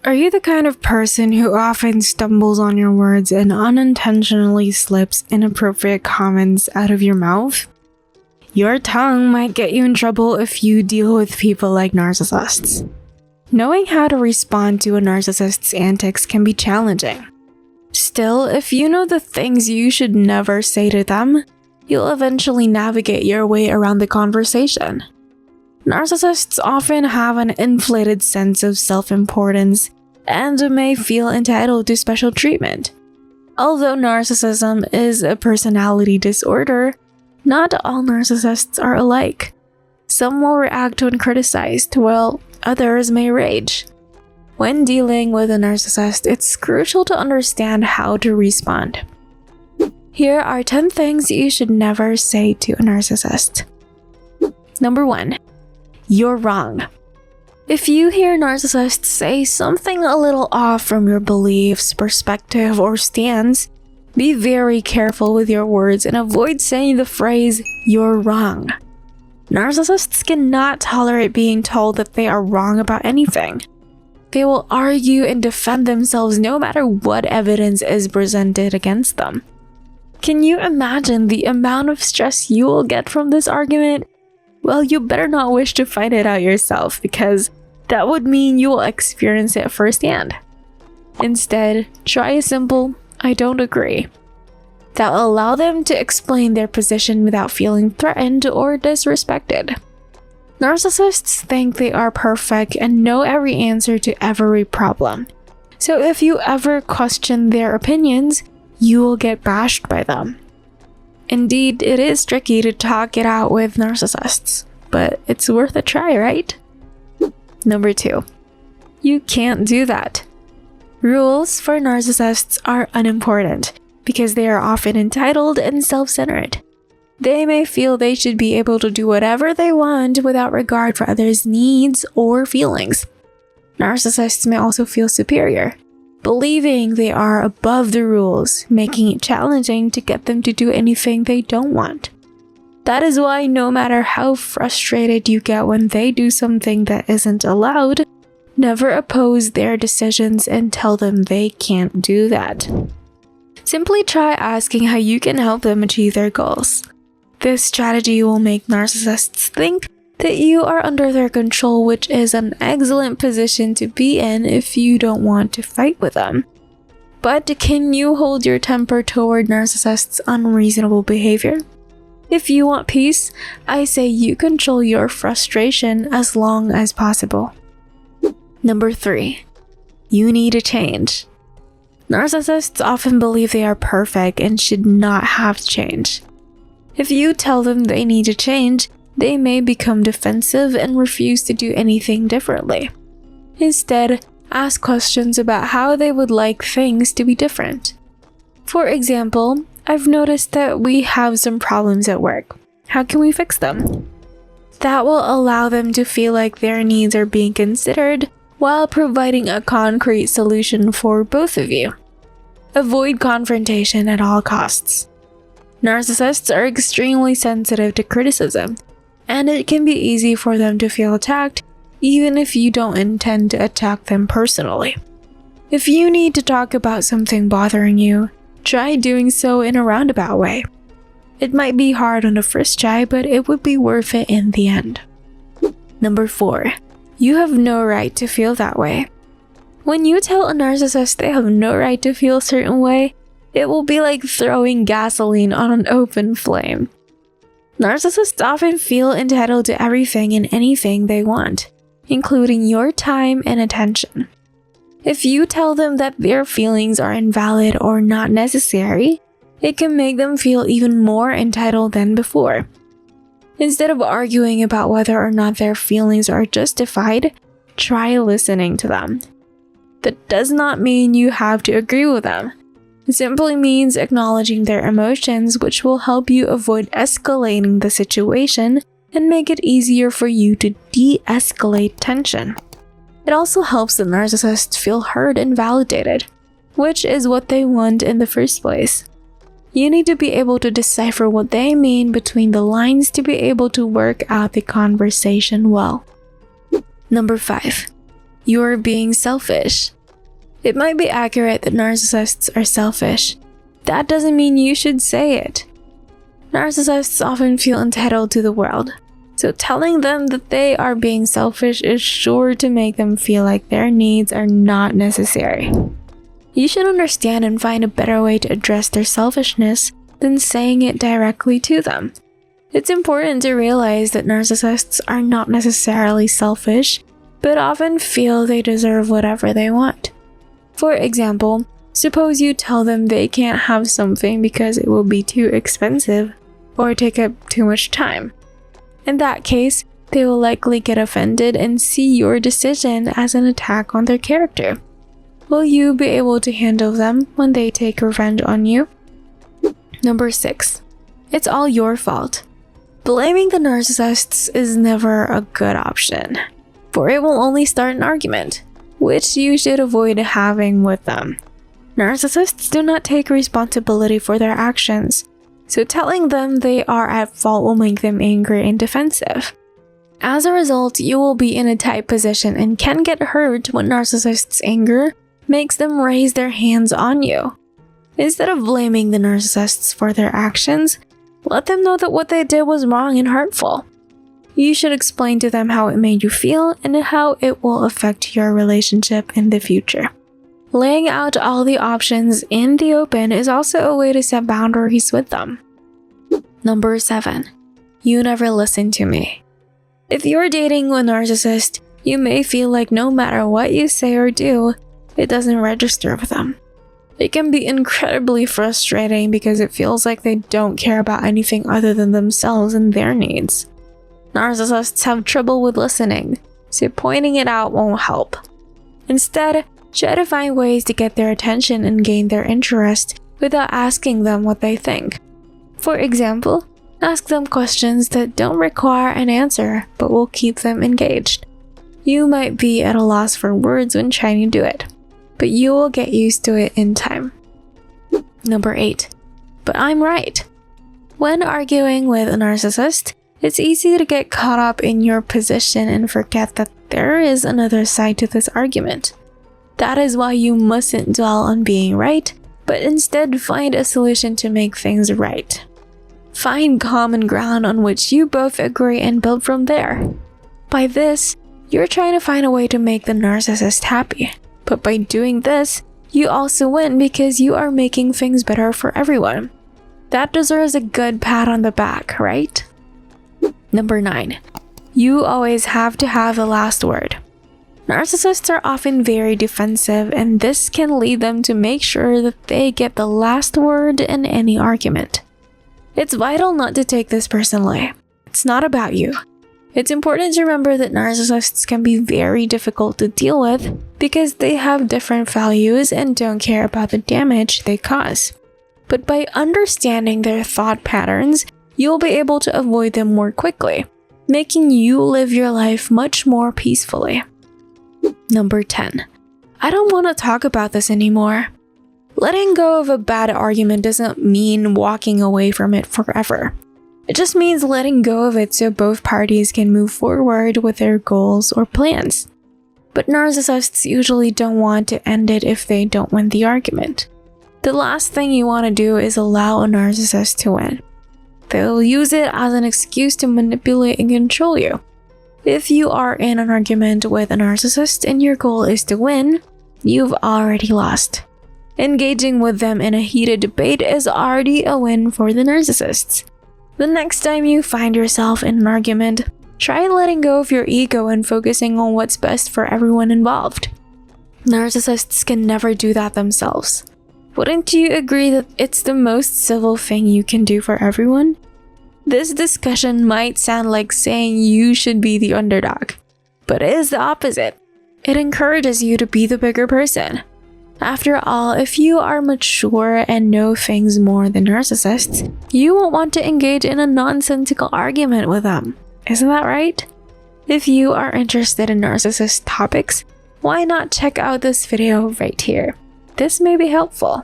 Are you the kind of person who often stumbles on your words and unintentionally slips inappropriate comments out of your mouth? Your tongue might get you in trouble if you deal with people like narcissists. Knowing how to respond to a narcissist's antics can be challenging. Still, if you know the things you should never say to them, you'll eventually navigate your way around the conversation. Narcissists often have an inflated sense of self-importance and may feel entitled to special treatment. Although narcissism is a personality disorder, not all narcissists are alike. Some will react when criticized, while others may rage. When dealing with a narcissist, it's crucial to understand how to respond. Here are 10 things you should never say to a narcissist. Number 1. You're wrong. If you hear narcissists say something a little off from your beliefs, perspective, or stance, be very careful with your words and avoid saying the phrase, "you're wrong." Narcissists cannot tolerate being told that they are wrong about anything. They will argue and defend themselves no matter what evidence is presented against them. Can you imagine the amount of stress you will get from this argument? Well, you better not wish to find it out yourself, because that would mean you will experience it firsthand. Instead, try a simple, "I don't agree." That will allow them to explain their position without feeling threatened or disrespected. Narcissists think they are perfect and know every answer to every problem. So if you ever question their opinions, you will get bashed by them. Indeed, it is tricky to talk it out with narcissists, but it's worth a try, right? Number 2. You can't do that. Rules for narcissists are unimportant because they are often entitled and self-centered. They may feel they should be able to do whatever they want without regard for others' needs or feelings. Narcissists may also feel superior, believing they are above the rules, making it challenging to get them to do anything they don't want. That is why no matter how frustrated you get when they do something that isn't allowed, never oppose their decisions and tell them they can't do that. Simply try asking how you can help them achieve their goals. This strategy will make narcissists think that you are under their control, which is an excellent position to be in if you don't want to fight with them. But can you hold your temper toward narcissists' unreasonable behavior? If you want peace, I say you control your frustration as long as possible. Number 3. You need a change. Narcissists often believe they are perfect and should not have to change. If you tell them they need to change, they may become defensive and refuse to do anything differently. Instead, ask questions about how they would like things to be different. For example, I've noticed that we have some problems at work. How can we fix them? That will allow them to feel like their needs are being considered while providing a concrete solution for both of you. Avoid confrontation at all costs. Narcissists are extremely sensitive to criticism, and it can be easy for them to feel attacked even if you don't intend to attack them personally. If you need to talk about something bothering you, try doing so in a roundabout way. It might be hard on the first try, but it would be worth it in the end. Number 4. You have no right to feel that way. When you tell a narcissist they have no right to feel a certain way, it will be like throwing gasoline on an open flame. Narcissists often feel entitled to everything and anything they want, including your time and attention. If you tell them that their feelings are invalid or not necessary, it can make them feel even more entitled than before. Instead of arguing about whether or not their feelings are justified, try listening to them. That does not mean you have to agree with them. It simply means acknowledging their emotions, which will help you avoid escalating the situation and make it easier for you to de-escalate tension. It also helps the narcissist feel heard and validated, which is what they want in the first place. You need to be able to decipher what they mean between the lines to be able to work out the conversation well. Number 5. You're being selfish. It might be accurate that narcissists are selfish. That doesn't mean you should say it. Narcissists often feel entitled to the world, so telling them that they are being selfish is sure to make them feel like their needs are not necessary. You should understand and find a better way to address their selfishness than saying it directly to them. It's important to realize that narcissists are not necessarily selfish, but often feel they deserve whatever they want. For example, suppose you tell them they can't have something because it will be too expensive or take up too much time. In that case, they will likely get offended and see your decision as an attack on their character. Will you be able to handle them when they take revenge on you? Number 6. It's all your fault. Blaming the narcissists is never a good option, for it will only start an argument, which you should avoid having with them. Narcissists do not take responsibility for their actions, so telling them they are at fault will make them angry and defensive. As a result, you will be in a tight position and can get hurt when narcissists' anger makes them raise their hands on you. Instead of blaming the narcissists for their actions, let them know that what they did was wrong and hurtful. You should explain to them how it made you feel and how it will affect your relationship in the future. Laying out all the options in the open is also a way to set boundaries with them. Number 7. You never listen to me. If you're dating a narcissist, you may feel like no matter what you say or do, it doesn't register with them. It can be incredibly frustrating because it feels like they don't care about anything other than themselves and their needs. Narcissists have trouble with listening, so pointing it out won't help. Instead, try to find ways to get their attention and gain their interest without asking them what they think. For example, ask them questions that don't require an answer but will keep them engaged. You might be at a loss for words when trying to do it, but you will get used to it in time. Number 8. But I'm right. When arguing with a narcissist, it's easy to get caught up in your position and forget that there is another side to this argument. That is why you mustn't dwell on being right, but instead find a solution to make things right. Find common ground on which you both agree and build from there. By this, you're trying to find a way to make the narcissist happy. But by doing this, you also win because you are making things better for everyone. That deserves a good pat on the back, right? Number 9. You always have to have the last word. Narcissists are often very defensive, and this can lead them to make sure that they get the last word in any argument. It's vital not to take this personally. It's not about you. It's important to remember that narcissists can be very difficult to deal with because they have different values and don't care about the damage they cause. But by understanding their thought patterns, you'll be able to avoid them more quickly, making you live your life much more peacefully. Number 10. I don't want to talk about this anymore. Letting go of a bad argument doesn't mean walking away from it forever. It just means letting go of it so both parties can move forward with their goals or plans. But narcissists usually don't want to end it if they don't win the argument. The last thing you want to do is allow a narcissist to win. They'll use it as an excuse to manipulate and control you. If you are in an argument with a narcissist and your goal is to win, you've already lost. Engaging with them in a heated debate is already a win for the narcissists. The next time you find yourself in an argument, try letting go of your ego and focusing on what's best for everyone involved. Narcissists can never do that themselves. Wouldn't you agree that it's the most civil thing you can do for everyone? This discussion might sound like saying you should be the underdog, but it is the opposite. It encourages you to be the bigger person. After all, if you are mature and know things more than narcissists, you won't want to engage in a nonsensical argument with them. Isn't that right? If you are interested in narcissist topics, why not check out this video right here? This may be helpful.